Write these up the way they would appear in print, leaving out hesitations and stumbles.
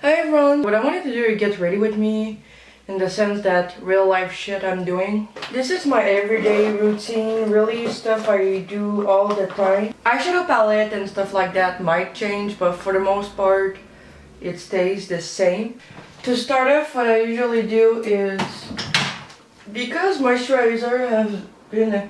Hi everyone! What I wanted to do is get ready with me in the sense that real life shit I'm doing. This is my everyday routine, really stuff I do all the time. Eyeshadow palette and stuff like that might change, but for the most part it stays the same. To start off, what I usually do is, because moisturizer has been a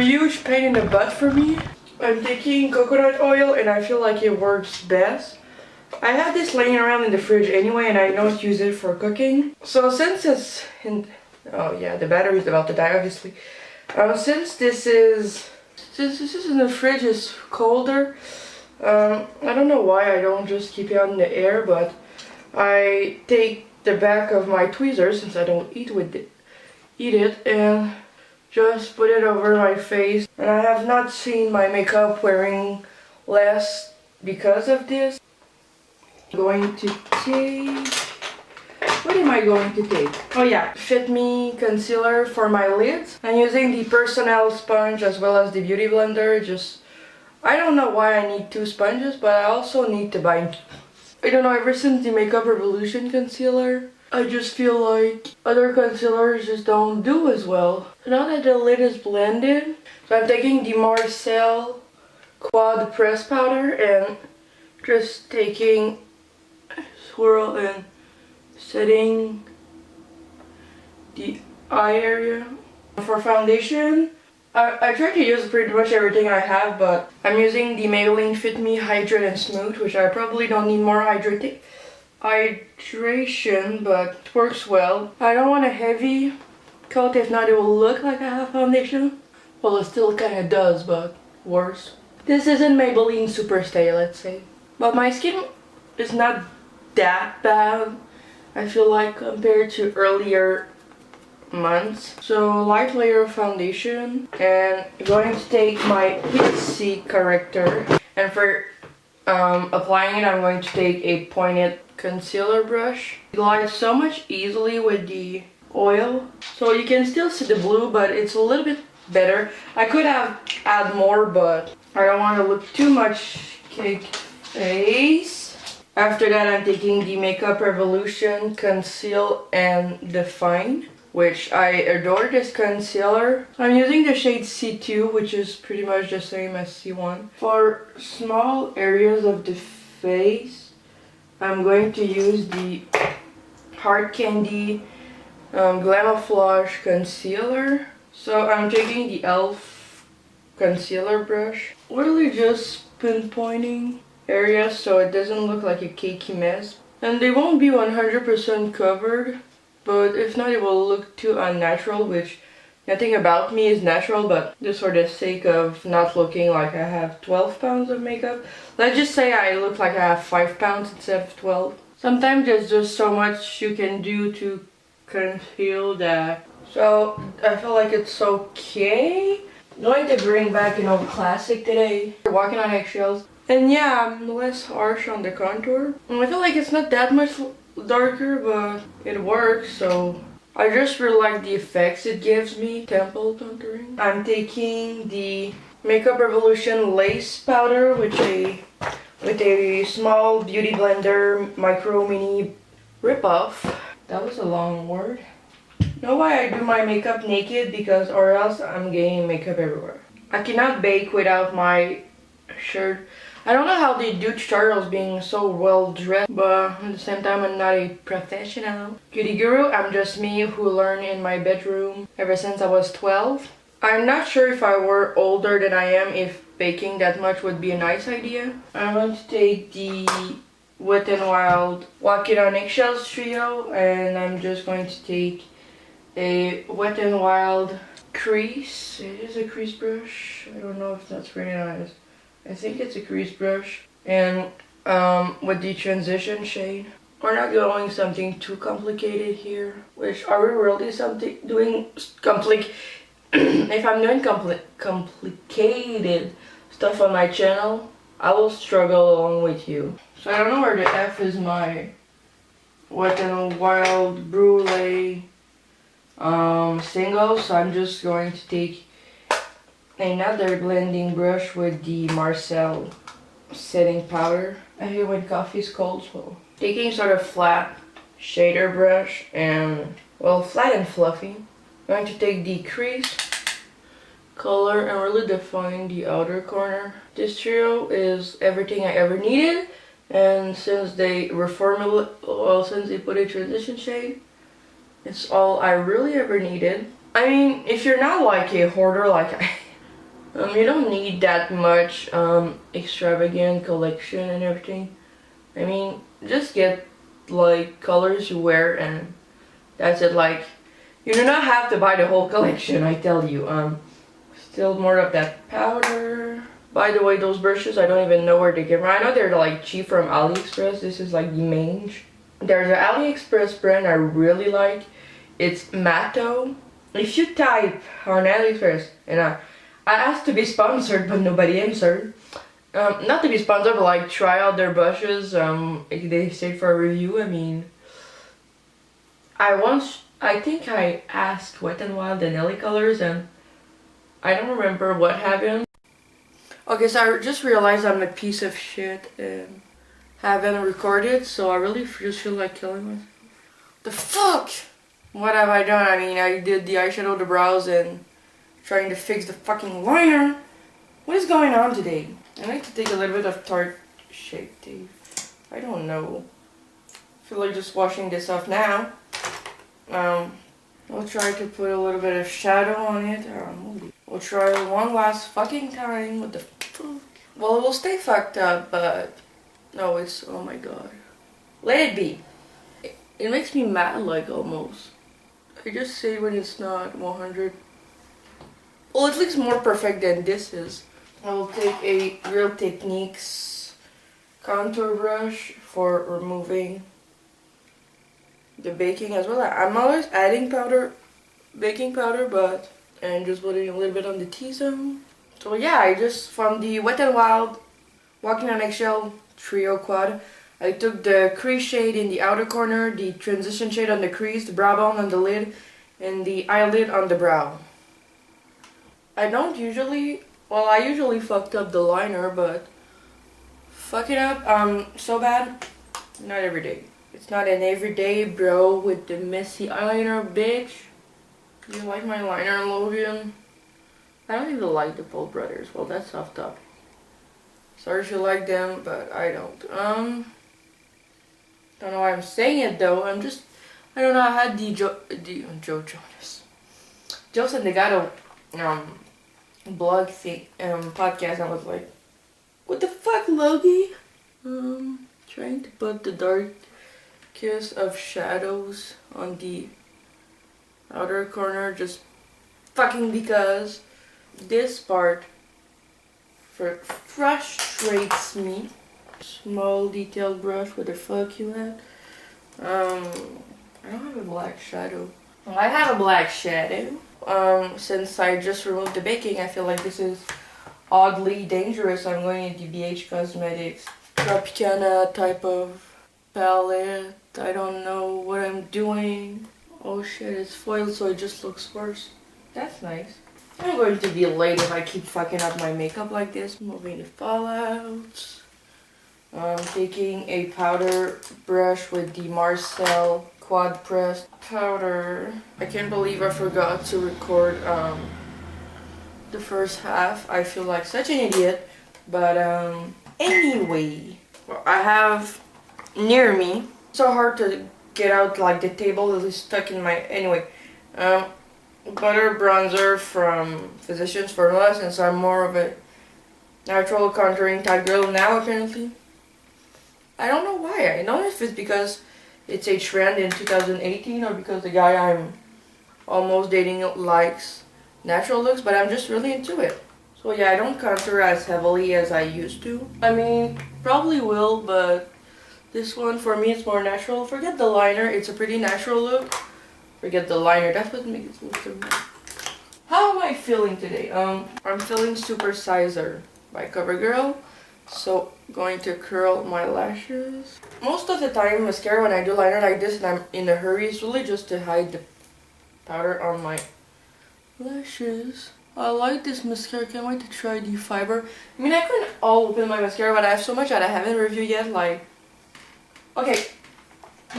huge pain in the butt for me, I'm taking coconut oil and I feel like it works best. I have this laying around in the fridge anyway and I don't use it for cooking. So since it's in... oh yeah, the battery is about to die obviously. Since this is in the fridge, it's colder. I don't know why I don't just keep it out in the air, but I take the back of my tweezers, since I don't eat it, and just put it over my face. And I have not seen my makeup wearing less because of this. I'm going to take... what am I going to take? Oh yeah, Fit Me concealer for my lids. I'm using the Personnel sponge as well as the Beauty Blender. I don't know why I need two sponges, but I also need to buy... I don't know, ever since the Makeup Revolution concealer, I just feel like other concealers just don't do as well. Now that the lid is blended, so I'm taking the Marcel Quad Press Powder and just taking a swirl and setting the eye area. For foundation, I try to use pretty much everything I have, but I'm using the Maybelline Fit Me Hydrate and Smooth, which I probably don't need more hydration, but it works well. I don't want a heavy coat, if not it will look like I have foundation. Well, it still kind of does, but worse. This isn't Maybelline Superstay, let's say. But my skin is not that bad, I feel like, compared to earlier months. So light layer of foundation, and I'm going to take my Pixie corrector, and for applying it I'm going to take a pointed concealer brush. It glides so much easily with the oil, so you can still see the blue, but it's a little bit better. I could have add more, but I don't want to look too much cake face. After that, I'm taking the Makeup Revolution Conceal and Define, which I adore this concealer. I'm using the shade C2, which is pretty much the same as C1. For small areas of the face, I'm going to use the Hard Candy Glamouflage Concealer. So I'm taking the e.l.f. concealer brush, literally just pinpointing areas so it doesn't look like a cakey mess. And they won't be 100% covered, but if not it will look too unnatural, which nothing about me is natural, but just for the sake of not looking like I have 12 pounds of makeup. Let's just say I look like I have 5 pounds instead of 12. Sometimes there's just so much you can do to conceal that. So I feel like it's okay. I'm going to bring back an old classic today. We're walking on eggshells. And yeah, I'm less harsh on the contour. And I feel like it's not that much darker, but it works, so I just really like the effects it gives me. Temple contouring. I'm taking the Makeup Revolution Lace Powder with a small Beauty Blender Micro Mini Rip-Off. That was a long word. You know why I do my makeup naked? Because or else I'm getting makeup everywhere. I cannot bake without my shirt. I don't know how they do tutorials being so well dressed, but at the same time I'm not a professional. Beauty guru, I'm just me who learned in my bedroom ever since I was 12. I'm not sure if I were older than I am if baking that much would be a nice idea. I'm going to take the Wet n Wild Walking on Eggshells trio, and I'm just going to take a Wet n Wild crease. It is a crease brush. I don't know if that's very nice. I think it's a crease brush, and with the transition shade. We're not going something too complicated here, which are we really doing if I'm doing complicated stuff on my channel, I will struggle along with you. So I don't know where the F is my Wet n Wild Brulee single, so I'm just going to take another blending brush with the Marcel setting powder. I hate when coffee is cold, so taking sort of flat shader brush and, well, flat and fluffy. I'm going to take the crease color and really define the outer corner. This trio is everything I ever needed, and since they reformulate, well, since they put a transition shade, it's all I really ever needed. I mean, if you're not like a hoarder like I you don't need that much extravagant collection and everything. I mean, just get like colors you wear and that's it. Like, you do not have to buy the whole collection, I tell you. Still more of that powder. By the way, those brushes, I don't even know where they get from. I know they're like cheap from AliExpress. This is like the mange. There's an AliExpress brand I really like. It's Matto. If you type on AliExpress, and I asked to be sponsored, but nobody answered. Not to be sponsored, but like try out their brushes. They stayed for a review. I mean, I think I asked Wet n Wild and Nelly colors, and I don't remember what happened. Okay, so I just realized I'm a piece of shit and haven't recorded, so I really just feel like killing myself. The fuck? What have I done? I mean, I did the eyeshadow, the brows, and trying to fix the fucking liner. What is going on today? I need to take a little bit of Tarte Shape Tape. I don't know. I feel like just washing this off now. I'll try to put a little bit of shadow on it. We'll try one last fucking time. What the fuck? Well, it will stay fucked up, but no, it's, oh my god. Let it be. It makes me mad, like, almost. I just say when it's not 100. Well, it looks more perfect than this is. I will take a Real Techniques contour brush for removing the baking as well. I'm always adding baking powder, and just putting a little bit on the T-zone. So yeah, I just, from the Wet n Wild Walking on Eggshell Trio Quad, I took the crease shade in the outer corner, the transition shade on the crease, the brow bone on the lid, and the eyelid on the brow. I usually fucked up the liner, but fuck it up so bad, not every day. It's not an everyday bro with the messy eyeliner, bitch. Do you like my liner, Logan? I don't even like the Paul Brothers. Well, that's off topic. Sorry if you like them, but I don't. Don't know why I'm saying it though. I don't know. I had the Joe Jonas, Joseph Negato blog thing podcast. I was like, what the fuck, Logie? Trying to put the darkest of shadows on the outer corner, just fucking because this part frustrates me. Small detailed brush, what the fuck you at? I don't have a black shadow. Well, I have a black shadow. Since I just removed the baking, I feel like this is oddly dangerous. I'm going into BH Cosmetics Tropicana type of palette. I don't know what I'm doing. Oh shit, it's foiled, so it just looks worse. That's nice. I'm going to be late if I keep fucking up my makeup like this. Moving the fallouts. Taking a powder brush with the Marcel Quad Press powder. I can't believe I forgot to record the first half. I feel like such an idiot. But anyway, I have near me. So hard to get out, like the table is stuck in my, anyway. Butter bronzer from Physicians Formula, since I'm more of a natural contouring type girl now apparently. I don't know why. I don't know if it's because it's a trend in 2018 or because the guy I'm almost dating likes natural looks, but I'm just really into it. So yeah, I don't contour as heavily as I used to. I mean, probably will, but this one for me it's more natural. Forget the liner, it's a pretty natural look. Forget the liner, that's what makes it look so nice. How am I feeling today? I'm feeling Super Sizer by CoverGirl. So, going to curl my lashes. Most of the time, mascara, when I do liner like this and I'm in a hurry, it's really just to hide the powder on my lashes. I like this mascara. Can't wait to try the fiber. I mean, I couldn't all open my mascara, but I have so much that I haven't reviewed yet. Like, Okay,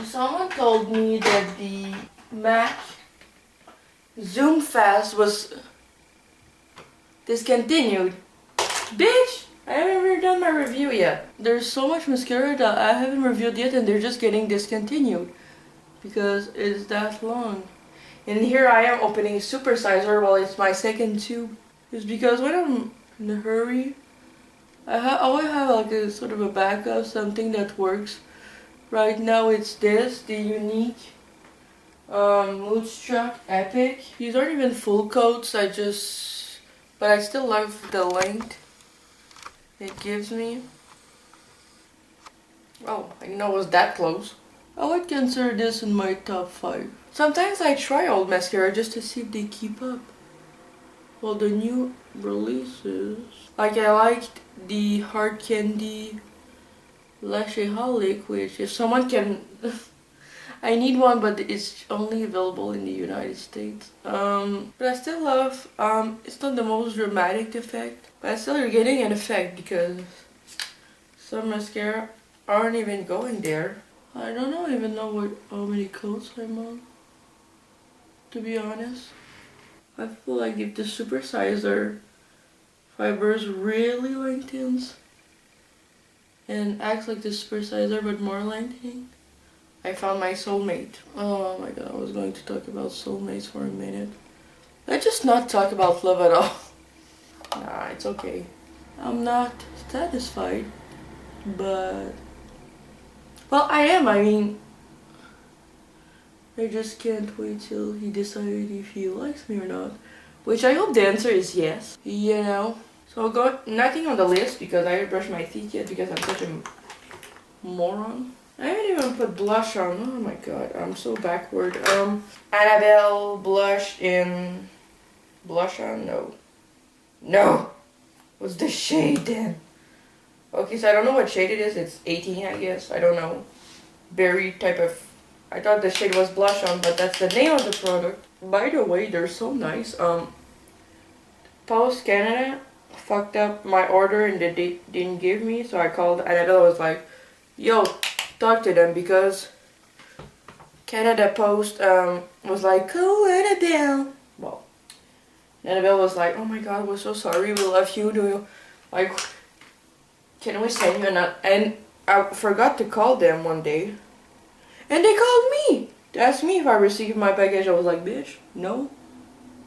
someone told me that the MAC Zoom Fast was discontinued. Bitch! I haven't even done my review yet. There's so much mascara that I haven't reviewed yet and they're just getting discontinued. Because it's that long. And here I am opening Super Sizer while it's my second tube. It's because when I'm in a hurry, I always have like a sort of a backup, something that works. Right now it's this, the Unique Moodstruck Epic. These aren't even full coats, but I still love the length it gives me. Oh, I didn't know it was that close. I would consider this in my top 5. Sometimes I try old mascara just to see if they keep up. Well, the new releases, like I liked the Hard Candy Lashaholic, which if someone can, I need one, but it's only available in the United States. But I still love, it's not the most dramatic effect, but I still are getting an effect because some mascara aren't even going there. I don't even know how many coats I'm on, to be honest. I feel like if the Super Sizer fibers really lengthens and acts like the Super Sizer but more lengthening, I found my soulmate. Oh my god, I was going to talk about soulmates for a minute. Let's just not talk about love at all. Nah, it's okay. I'm not satisfied, but... well, I am, I mean... I just can't wait till he decides if he likes me or not. Which I hope the answer is yes. You know? So nothing on the list because I haven't brushed my teeth yet because I'm such a moron. I haven't even put blush on. Oh my god, I'm so backward. Annabelle blush in... blush on? No. No! What's the shade then? Okay, so I don't know what shade it is. It's 18, I guess. I don't know. Berry type of... I thought the shade was blush on, but that's the name of the product. By the way, they're so nice. Post Canada fucked up my order and they didn't give me, so I called Annabelle. I was like, yo, talk to them because Canada Post was like, oh, Annabelle. Well, Annabelle was like, oh my god, we're so sorry, we love you. Do you like, can we send you another? And I forgot to call them one day. And they called me to ask me if I received my package. I was like, bitch, no.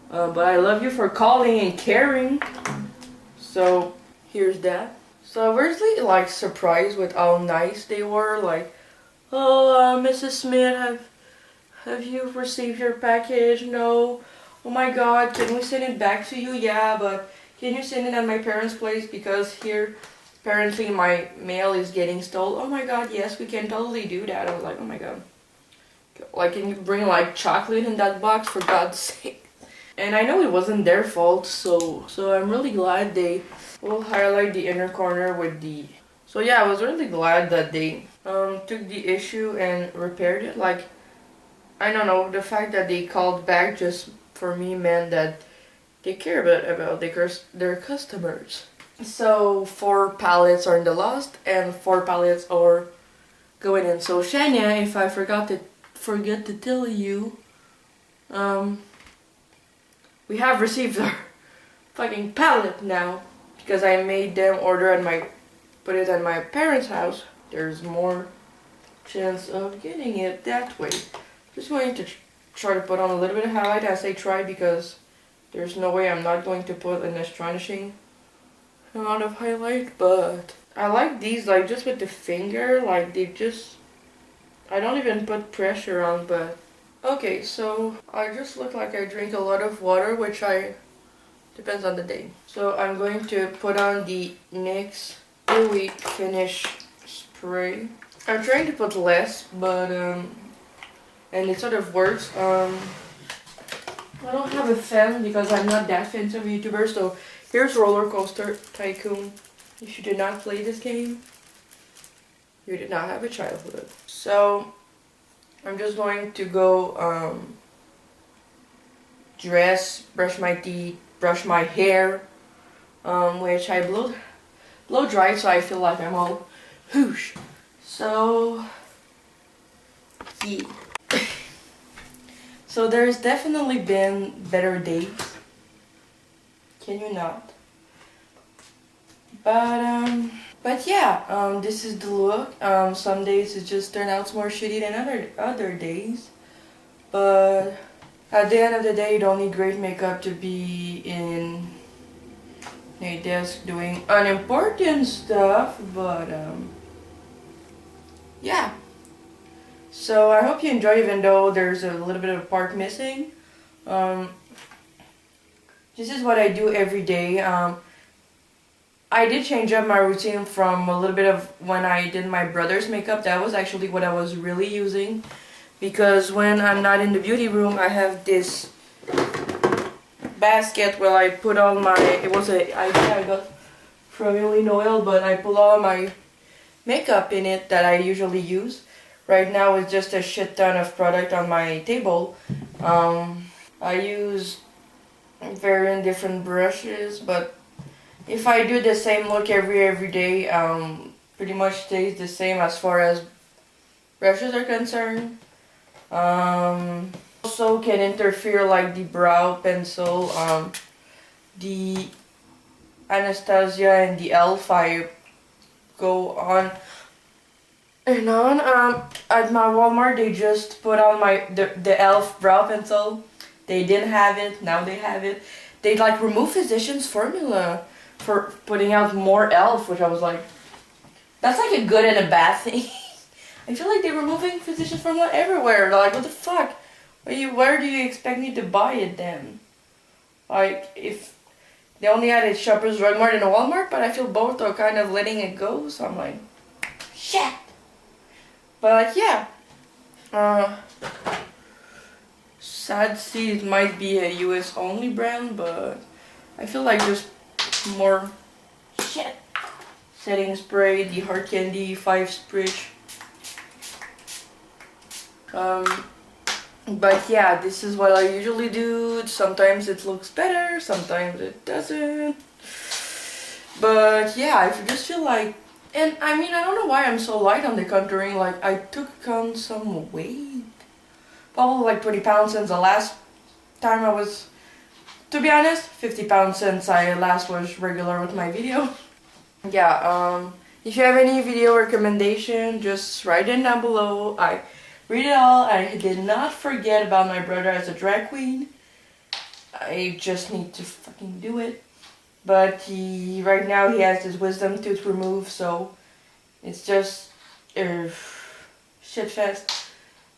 But I love you for calling and caring. So, here's that. So I was really like surprised with how nice they were. Like, oh, Mrs. Smith, have you received your package? No. Oh my god, can we send it back to you? Yeah, but can you send it at my parents' place? Because here... apparently my mail is getting stolen. Oh my god, yes, we can totally do that. I was like, oh my god. Like, can you bring like chocolate in that box for God's sake? And I know it wasn't their fault, so I'm really glad they will highlight the inner corner with the... So yeah, I was really glad that they took the issue and repaired it. Like, I don't know, the fact that they called back just for me meant that they care about their customers. So 4 palettes are in the lost and 4 palettes are going in. So Shania, if I forget to tell you, we have received our fucking palette now because I made them order put it at my parents' house. There's more chance of getting it that way. Just going to try to put on a little bit of highlight. I say try because there's no way I'm not going to put an astonishing amount of highlight, but I like these like just with the finger, like I don't even put pressure on, but okay, so I just look like I drink a lot of water, which depends on the day. So I'm going to put on the NYX Dewy Finish Spray. I'm trying to put less, but and it sort of works. I don't have a fan because I'm not that fan of a YouTuber, so here's Roller Coaster Tycoon. If you did not play this game, you did not have a childhood. So, I'm just going to go dress, brush my teeth, brush my hair, which I blow dry, so I feel like I'm all whoosh. So, Yeah. So there's definitely been better days. Can you not? But yeah, this is the look. Some days it just turns out more shitty than other days. But at the end of the day, you don't need great makeup to be in a desk doing unimportant stuff. But yeah. So I hope you enjoy, even though there's a little bit of a part missing. This is what I do every day. I did change up my routine from a little bit of when I did my brother's makeup. That was actually what I was really using. Because when I'm not in the beauty room, I have this basket where I put all my, it was a idea I got from Really Noel, but I put all my makeup in it that I usually use. Right now it's just a shit ton of product on my table. I use varying different brushes, but if I do the same look every day, pretty much stays the same as far as brushes are concerned. Also can interfere like the brow pencil, the Anastasia and the Elf. I go on and on. At my Walmart, they just put on the Elf brow pencil. They didn't have it, now they have it. They like remove Physicians Formula for putting out more Elf, which I was like, that's like a good and a bad thing. I feel like they're removing Physicians Formula everywhere. Like, what the fuck? Where do you expect me to buy it then? Like, if they only had it at Shoppers Drug Mart and Walmart, but I feel both are kind of letting it go, so I'm like, shit. But yeah, sad to see it might be a US only brand, but I feel like just more shit. Setting spray, the Hard Candy 5 Spritz. But yeah, this is what I usually do. Sometimes it looks better, sometimes it doesn't. But yeah, I just feel like, and I mean, I don't know why I'm so light on the contouring. Like, I took on some weight. Probably like 20 pounds since the last time I was, to be honest, 50 pounds since I last was regular with my video. Yeah, if you have any video recommendation, just write it down below. I read it all. I did not forget about my brother as a drag queen. I just need to fucking do it. But right now he has his wisdom tooth removed, so it's just shit fest.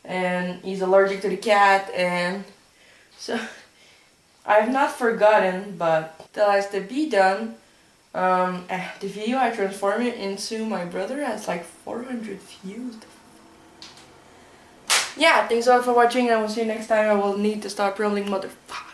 And he's allergic to the cat, and so I've not forgotten, but that has to be done. The video I transformed it into my brother has like 400 views. Yeah, thanks a lot for watching, and I will see you next time. I will need to stop rolling, motherfucker.